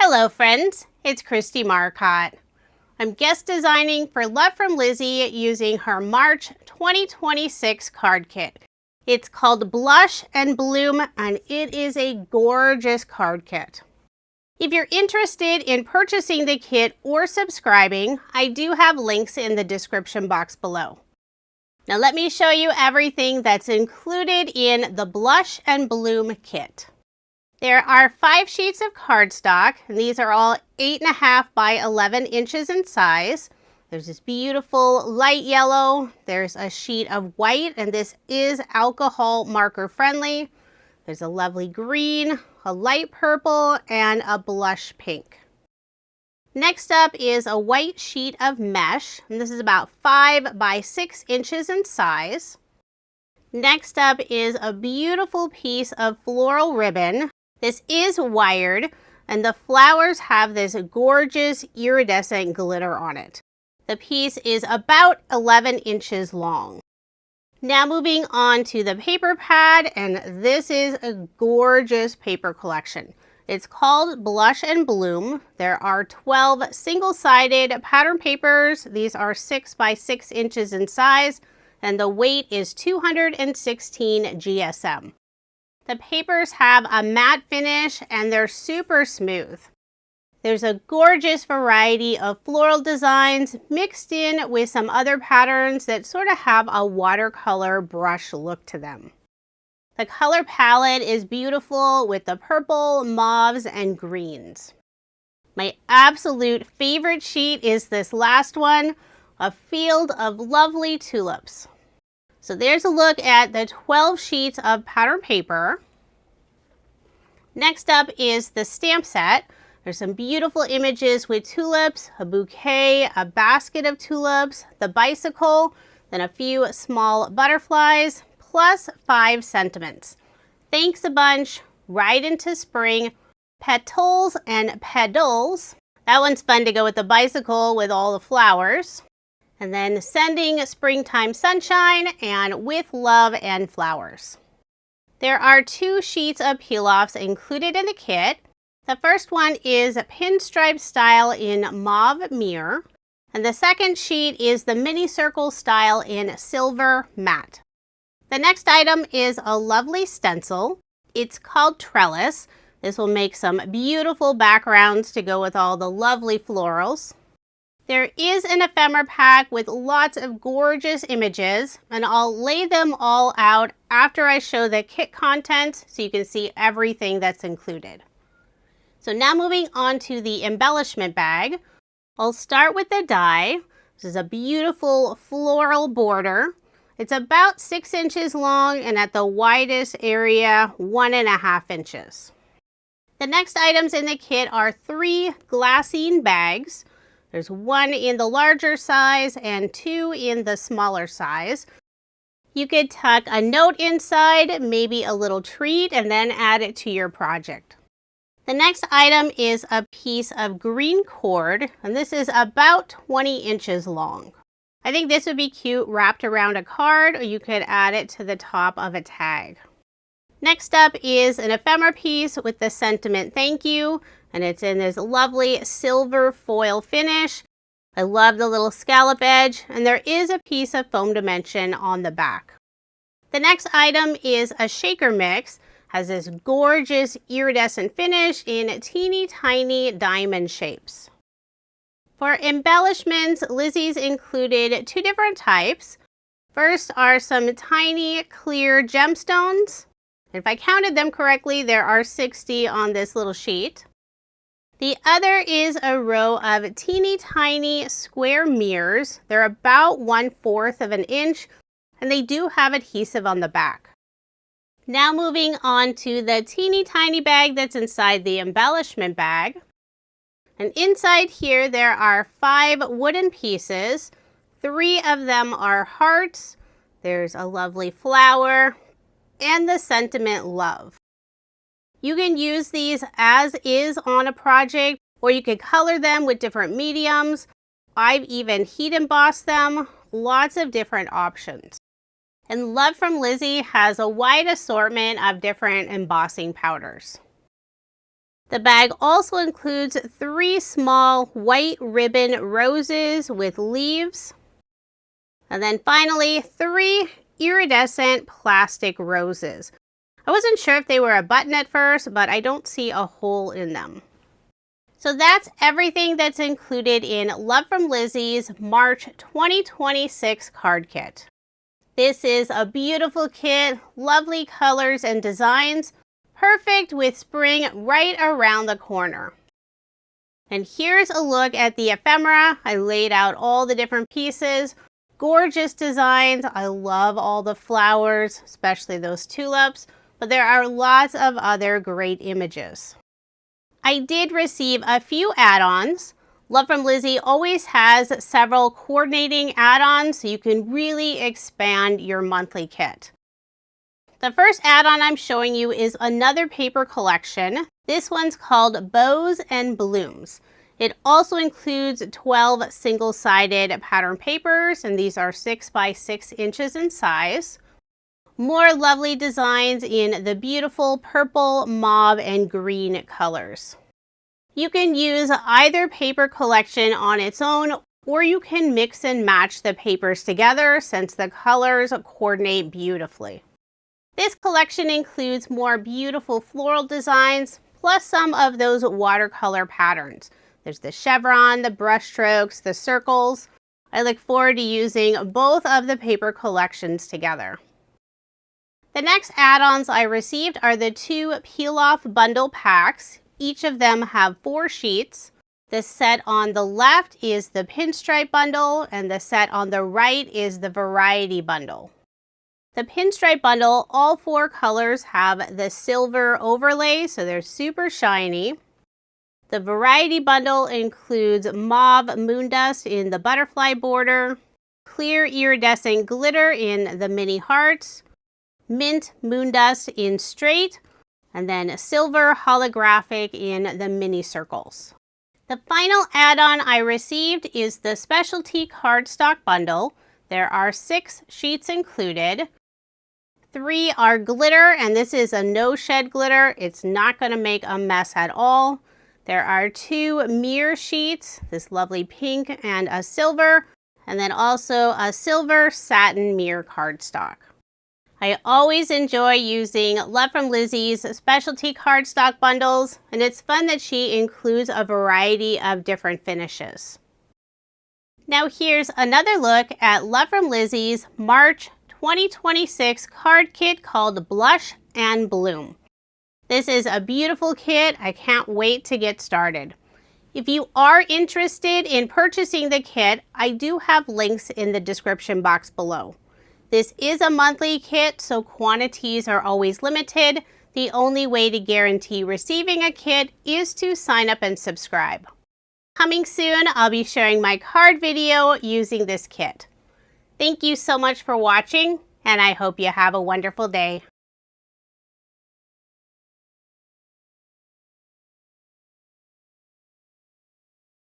Hello friends, it's Kristie Marcotte. I'm guest designing for Love from Lizi using her March 2026 card kit. It's called Blush and Bloom and it is a gorgeous card kit. If you're interested in purchasing the kit or subscribing, I do have links in the description box below. Now let me show you everything that's included in the Blush and Bloom kit. There are 5 sheets of cardstock, and these are all 8.5 by 11 inches in size. There's this beautiful light yellow. There's a sheet of white, and this is alcohol marker friendly. There's a lovely green, a light purple, and a blush pink. Next up is a white sheet of mesh, and this is about 5 by 6 inches in size. Next up is a beautiful piece of floral ribbon. This is wired, and the flowers have this gorgeous iridescent glitter on it. The piece is about 11 inches long. Now moving on to the paper pad, and this is a gorgeous paper collection. It's called Blush and Bloom. There are 12 single-sided pattern papers. These are 6 by 6 inches in size, and the weight is 216 GSM. The papers have a matte finish and they're super smooth. There's a gorgeous variety of floral designs mixed in with some other patterns that sort of have a watercolor brush look to them. The color palette is beautiful with the purple, mauves, and greens. My absolute favorite sheet is this last one, a field of lovely tulips. So there's a look at the 12 sheets of pattern paper. Next up is the stamp set. There's some beautiful images with tulips, a bouquet, a basket of tulips, the bicycle, then a few small butterflies, plus 5 sentiments. Thanks a bunch, right into spring, petals and pedals. That one's fun to go with the bicycle with all the flowers. And then sending springtime sunshine and with love and flowers. There are 2 sheets of peel-offs included in the kit. The first one is pinstripe style in mauve mirror, and the second sheet is the mini circle style in silver matte. The next item is a lovely stencil. It's called Trellis. This will make some beautiful backgrounds to go with all the lovely florals. There is an ephemera pack with lots of gorgeous images, and I'll lay them all out after I show the kit contents so you can see everything that's included. So now moving on to the embellishment bag, I'll start with the die. This is a beautiful floral border. It's about 6 inches long and at the widest area 1.5 inches. The next items in the kit are 3 glassine bags. There's 1 in the larger size and 2 in the smaller size. You could tuck a note inside, maybe a little treat, and then add it to your project. The next item is a piece of green cord, and this is about 20 inches long. I think this would be cute wrapped around a card, or you could add it to the top of a tag. Next up is an ephemera piece with the sentiment thank you, and it's in this lovely silver foil finish. I love the little scallop edge, and there is a piece of foam dimension on the back. The next item is a shaker mix. Has this gorgeous iridescent finish in teeny tiny diamond shapes. For embellishments, Lizi's included 2 different types. First are some tiny clear gemstones. If I counted them correctly, there are 60 on this little sheet. The other is a row of teeny tiny square mirrors. They're about 1/4 of an inch, and they do have adhesive on the back. Now moving on to the teeny tiny bag that's inside the embellishment bag. And inside here there are 5 wooden pieces. 3 of them are hearts. There's a lovely flower and the sentiment love. You can use these as is on a project, or you could color them with different mediums. I've even heat embossed them, lots of different options. And Love from Lizi has a wide assortment of different embossing powders. The bag also includes 3 small white ribbon roses with leaves. And then finally, 3 iridescent plastic roses. I wasn't sure if they were a button at first, but I don't see a hole in them. So that's everything that's included in Love from Lizi's March 2026 card kit. This is a beautiful kit, lovely colors and designs, perfect with spring right around the corner. And here's a look at the ephemera. I laid out all the different pieces. Gorgeous designs. I love all the flowers, especially those tulips, but there are lots of other great images. I did receive a few add-ons. Love from Lizi always has several coordinating add-ons, so you can really expand your monthly kit. The first add-on I'm showing you is another paper collection. This one's called Bows and Blooms. It also includes 12 single-sided pattern papers, and these are 6 by 6 inches in size. More lovely designs in the beautiful purple, mauve, and green colors. You can use either paper collection on its own, or you can mix and match the papers together since the colors coordinate beautifully. This collection includes more beautiful floral designs, plus some of those watercolor patterns. There's the chevron, the brush strokes, the circles. I look forward to using both of the paper collections together. The next add-ons I received are the 2 peel-off bundle packs. Each of them have 4 sheets. The set on the left is the pinstripe bundle, and the set on the right is the variety bundle. The pinstripe bundle, all 4 colors have the silver overlay, so they're super shiny. The variety bundle includes mauve moondust in the butterfly border, clear iridescent glitter in the mini hearts, mint moondust in straight, and then silver holographic in the mini circles. The final add-on I received is the specialty cardstock bundle. There are 6 sheets included. 3 are glitter, and this is a no-shed glitter. It's not going to make a mess at all. There are 2 mirror sheets, this lovely pink and a silver, and then also a silver satin mirror cardstock. I always enjoy using Love from Lizi's specialty cardstock bundles, and it's fun that she includes a variety of different finishes. Now here's another look at Love from Lizi's March 2026 card kit called Blush and Bloom. This is a beautiful kit. I can't wait to get started. If you are interested in purchasing the kit, I do have links in the description box below. This is a monthly kit, so quantities are always limited. The only way to guarantee receiving a kit is to sign up and subscribe. Coming soon, I'll be sharing my card video using this kit. Thank you so much for watching, and I hope you have a wonderful day.